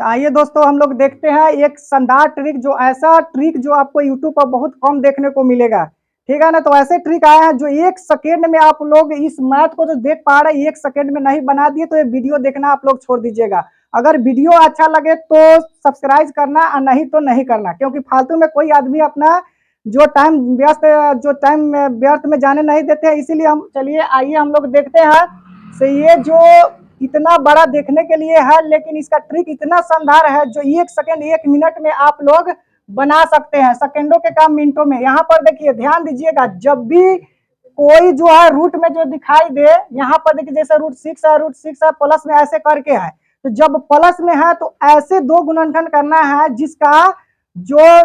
तो आइए दोस्तों हम लोग देखते हैं एक शानदार ट्रिक, जो ऐसा ट्रिक जो आपको यूट्यूब पर बहुत कम देखने को मिलेगा। ठीक है ना। तो ऐसे ट्रिक आए हैं जो 1 सेकेंड में आप लोग इस मैथ को जो देख पा रहे हैं 1 सेकेंड में नहीं बना दिए तो ये वीडियो देखना आप लोग छोड़ दीजिएगा। अगर वीडियो अच्छा लगे तो सब्सक्राइब करना और नहीं तो नहीं करना, क्योंकि फालतू में कोई आदमी अपना जो टाइम व्यस्त जो टाइम व्यर्थ में जाने नहीं देते हैं। इसीलिए हम चलिए आइए हम लोग देखते हैं। से ये जो इतना बड़ा देखने के लिए है, लेकिन इसका ट्रिक इतना शानदार है जो 1 सेकेंड 1 मिनट में आप लोग बना सकते हैं, सेकेंडों के काम मिनटों में। यहाँ पर देखिए, ध्यान दीजिएगा, जब भी कोई जो है रूट में जो दिखाई दे, यहाँ पर देखिए जैसे √6 है, √6 है, प्लस में ऐसे करके है। तो जब प्लस में है तो ऐसे दो गुणनखंड करना है जिसका जो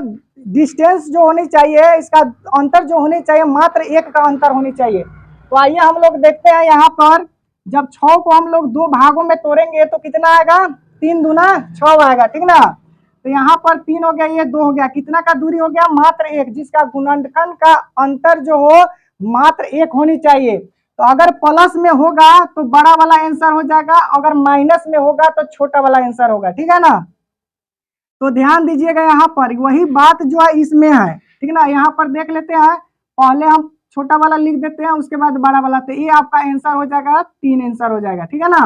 डिस्टेंस जो होनी चाहिए, इसका अंतर जो होनी चाहिए मात्र 1 का अंतर होनी चाहिए। तो आइए हम लोग देखते हैं। यहाँ पर जब 6 को हम लोग 2 भागों में तोड़ेंगे तो कितना आएगा? 3 दूना 6 आएगा, ठीक ना। तो यहाँ पर 3 हो गया, ये 2 हो गया, कितना का दूरी हो गया? मात्र 1, जिसका गुणनखंड का अंतर जो हो मात्र 1 होनी चाहिए। तो अगर प्लस में होगा तो बड़ा वाला आंसर हो जाएगा, अगर माइनस में होगा तो छोटा वाला आंसर होगा, ठीक है ना। तो ध्यान दीजिएगा, यहाँ पर वही बात जो है इसमें है, ठीक ना। यहाँ पर देख लेते हैं, पहले हम छोटा वाला लिख देते हैं, उसके बाद बड़ा वाला। तो ये आपका आंसर हो जाएगा 3 आंसर हो जाएगा, ठीक है ना।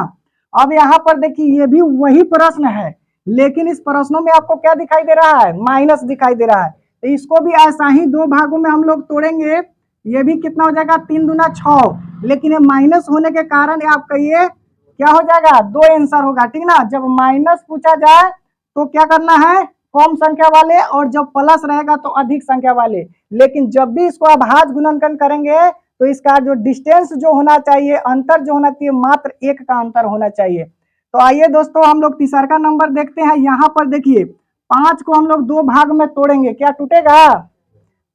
अब यहाँ पर देखिए, ये भी वही प्रश्न है, लेकिन इस प्रश्नों में आपको क्या दिखाई दे रहा है? माइनस दिखाई दे रहा है। तो इसको भी ऐसा ही 2 भागों में हम लोग तोड़ेंगे। ये भी कितना हो जाएगा? 3 दूना 6, लेकिन ये माइनस होने के कारण आपका ये क्या हो जाएगा? 2 आंसर होगा, ठीक ना। जब माइनस पूछा जाए तो क्या करना है? कम संख्या वाले, और जब प्लस रहेगा तो अधिक संख्या वाले। लेकिन जब भी इसको अभाज्य गुणनखंड करेंगे तो इसका जो डिस्टेंस जो होना चाहिए, अंतर जो होना चाहिए, मात्र 1 का अंतर होना चाहिए। तो आइए दोस्तों हम लोग तीसरा नंबर देखते हैं। यहाँ पर देखिए, 5 को हम लोग 2 भाग में तोड़ेंगे, क्या टूटेगा?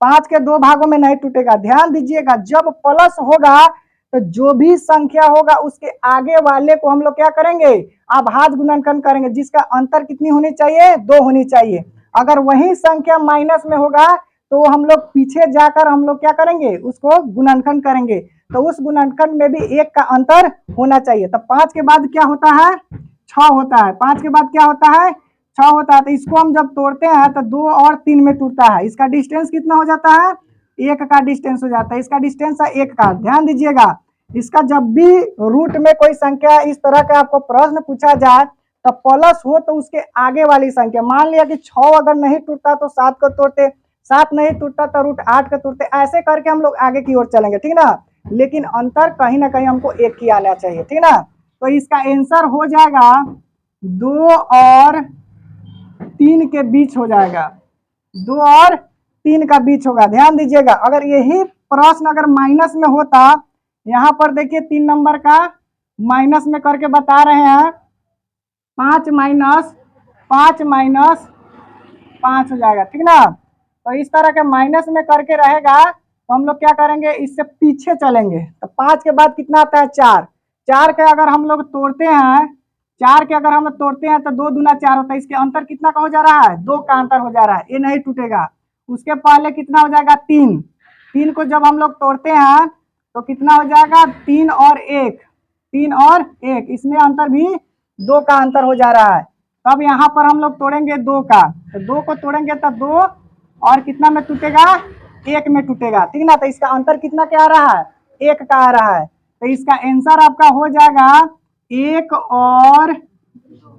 5 के 2 भागों में नहीं टूटेगा। ध्यान दीजिएगा, जब प्लस होगा तो जो भी संख्या होगा उसके आगे वाले को हम लोग क्या करेंगे? अभाज्य गुणनखंड करेंगे, जिसका अंतर कितनी होनी चाहिए? 2 होनी चाहिए। अगर वही संख्या माइनस में होगा तो हम लोग पीछे जाकर हम लोग क्या करेंगे? उसको गुणनखंड करेंगे। तो उस गुणनखंड में भी 1 का अंतर होना चाहिए। तो 5 के बाद क्या होता है? 6 होता है। 5 के बाद क्या होता है? 6 होता है। तो इसको हम जब तोड़ते हैं तो 2 और 3 में टूटता है। इसका डिस्टेंस कितना हो जाता है? 1 का डिस्टेंस हो जाता है। इसका डिस्टेंस है 1 का। ध्यान दीजिएगा, इसका जब भी रूट में कोई संख्या इस तरह का आपको प्रश्न पूछा जाए तो प्लस हो तो उसके आगे वाली संख्या, मान लिया कि 6 अगर नहीं टूटता तो 7 को तोड़ते, 7 नहीं टूटता तो √8 का तोड़ते, ऐसे करके हम लोग आगे की ओर चलेंगे, ठीक ना। लेकिन अंतर कहीं ना कहीं हमको 1 ही आना चाहिए, ठीक ना। तो इसका आंसर हो जाएगा 2 और 3 के बीच हो जाएगा। 2 और 3 का बीच होगा। ध्यान दीजिएगा, अगर यही प्रश्न अगर माइनस में होता, यहाँ पर देखिए 3 नंबर का माइनस में करके बता रहे हैं, 5 माइनस 5 माइनस 5 हो जाएगा, ठीक ना। तो इस तरह के माइनस में करके रहेगा तो हम लोग क्या करेंगे? इससे पीछे चलेंगे। तो 5 के बाद कितना आता है? 4। 4 के अगर हम लोग तोड़ते हैं, 4 के अगर हम तोड़ते हैं तो 2 दूना 4 होता है। इसके अंतर कितना का हो जा रहा है? 2 का अंतर हो जा रहा है, ये नहीं टूटेगा। उसके पहले कितना हो जाएगा? 3। 3 को जब हम लोग तोड़ते हैं तो कितना हो जाएगा? 3 और 1, 3 और 1, इसमें अंतर भी 2 का अंतर हो जा रहा है। तब यहाँ पर हम लोग तोड़ेंगे 2 का, तो 2 को तोड़ेंगे तो 2 और कितना में टूटेगा? 1 में टूटेगा, ठीक ना। तो इसका अंतर कितना क्या आ रहा है? 1 का आ रहा है। तो इसका आंसर आपका हो जाएगा 1 और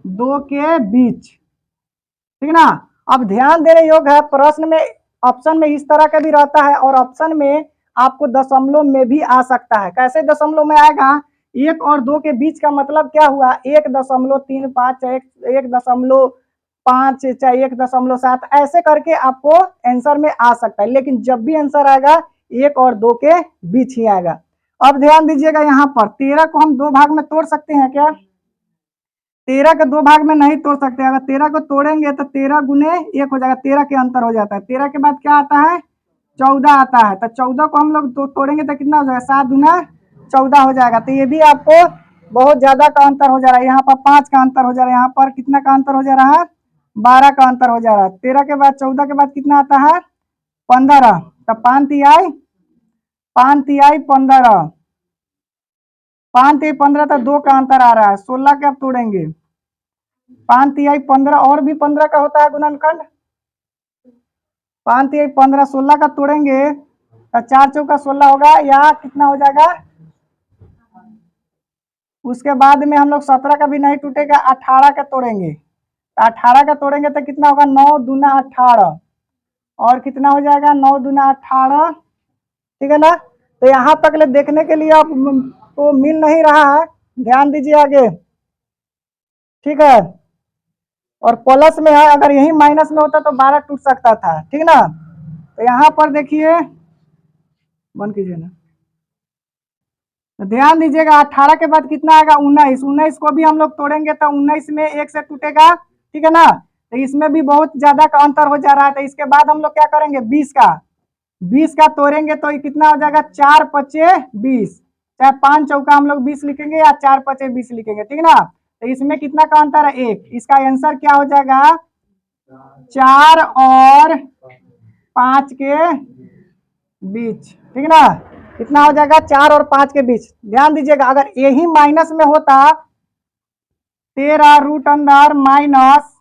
2 के बीच, ठीक ना। अब ध्यान देने योग्य है, प्रश्न में ऑप्शन में इस तरह का भी रहता है और ऑप्शन में आपको दशमलव में भी आ सकता है। कैसे दशमलव में आएगा? 1 और 2 के बीच का मतलब क्या हुआ? 1.35 चाहे 1.5 चाहे 1.7, ऐसे करके आपको आंसर में आ सकता है। लेकिन जब भी आंसर आएगा 1 और 2 के बीच ही आएगा। अब ध्यान दीजिएगा, यहाँ पर 13 को हम 2 भाग में तोड़ सकते हैं क्या? 13 के 2 भाग में नहीं तोड़ सकते। अगर 13 को तोड़ेंगे तो 13 गुने 1 हो जाएगा, 13 के अंतर हो जाता है। 13 के बाद क्या आता है? 14 आता है। तो 14 को हम लोग तोड़ेंगे तो कितना हो जाएगा? 7 दूना 14 हो जाएगा। तो ये भी आपको बहुत ज्यादा का अंतर हो जा रहा है। यहाँ पर 5 का अंतर हो जा रहा है, यहाँ पर कितना का अंतर हो जा रहा है? 12 का अंतर हो जा रहा है। 13 के बाद 14 के बाद कितना आता है? 15। तो 5 तिहाई 15, 5 तिहाई 15, तो 2 का अंतर आ रहा है। 16 के आप तोड़ेंगे 5 तिहाई 15 और भी 15 का होता है गुणनखंड। 5 तिहाई 15, 16 का तोड़ेंगे तो 4 चौका 16 होगा, या कितना हो जाएगा। उसके बाद में हम लोग 17 का भी नहीं टूटेगा, 18 का तोड़ेंगे तो 18 का तोड़ेंगे तो कितना होगा, 9 दूना 18, और कितना हो जाएगा 9 दूना 18, ठीक है ना। तो यहाँ तक ले देखने के लिए आपको मिल नहीं रहा है, ध्यान दीजिए आगे, ठीक है। और प्लस में है, अगर यही माइनस में होता तो 12 टूट सकता था, ठीक ना। तो यहाँ पर देखिए, बंद कीजिए ना, तो ध्यान दीजिएगा 18 के बाद कितना आएगा 19, 19 को भी हम लोग तोड़ेंगे तो 19 में 1 से टूटेगा, ठीक है ना। तो इसमें भी बहुत ज्यादा का अंतर हो जा रहा है, तो इसके बाद हम लोग क्या करेंगे 20 का तोड़ेंगे तो कितना हो जाएगा 4 पचे 20, चाहे 5 चौका हम लोग 20 लिखेंगे या 4 पचे 20 लिखेंगे, ठीक ना। तो इसमें कितना का अंतर है 1, इसका आंसर क्या हो जाएगा 4 और 5 के बीच, ठीक ना। कितना हो जाएगा 4 और 5 के बीच। ध्यान दीजिएगा अगर यही माइनस में होता 13 रूट अंदर माइनस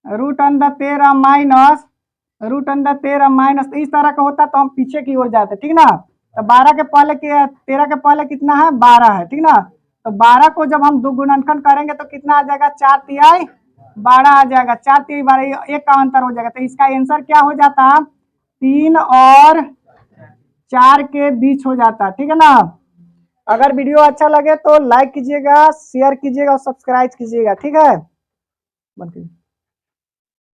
रूट अंदर 13 माइनस रूट अंदर 13 माइनस, इस तरह का होता तो हम पीछे की ओर जाते, ठीक ना। तो 12 के पहले 13 के पहले कितना है 12 है, ठीक ना। तो 12 को जब हम दो गुणनखंड करेंगे तो कितना आ जाएगा 4 तिहाई 12 आ जाएगा, 4 तिहाई 12, एक का अंतर हो जाएगा। तो इसका आंसर क्या हो जाता 3 और 4 के बीच हो जाता, ठीक है ना। अगर वीडियो अच्छा लगे तो लाइक कीजिएगा, शेयर कीजिएगा और सब्सक्राइब कीजिएगा, ठीक है।